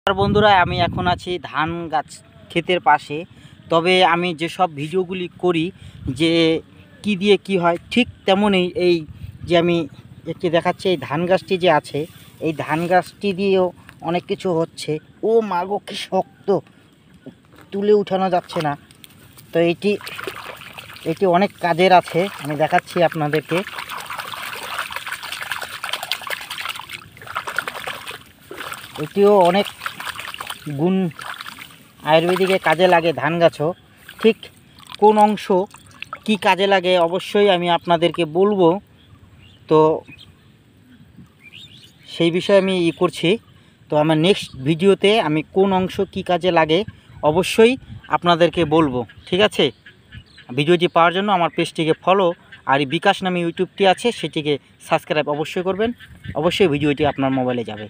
আর বন্ধুরা, আমি এখন আছি ধান গাছ ক্ষেতের পাশে। তবে আমি যেসব ভিডিওগুলি করি যে কি দিয়ে কি হয়, ঠিক তেমনই এই যে আমি একটি দেখাচ্ছি, এই ধান গাছটি যে আছে, এই ধান গাছটি দিয়েও অনেক কিছু হচ্ছে। ও মাগো, কি শক্ত, তুলে উঠানো যাচ্ছে না। তো এটি অনেক কাজের আছে, আমি দেখাচ্ছি আপনাদেরকে। এটিও অনেক গুণ আয়ুর্বেদিকে কাজে লাগে ধান গাছও। ঠিক কোন অংশ কি কাজে লাগে অবশ্যই আমি আপনাদেরকে বলবো। তো সেই বিষয়ে আমি করছি। তো আমার নেক্সট ভিডিওতে আমি কোন অংশ কি কাজে লাগে অবশ্যই আপনাদেরকে বলবো, ঠিক আছে? ভিডিওটি পাওয়ার জন্য আমার পেজটিকে ফলো আর বিকাশ নামে ইউটিউবটি আছে, সেটিকে সাবস্ক্রাইব অবশ্যই করবেন। অবশ্যই ভিডিওটি আপনার মোবাইলে যাবে।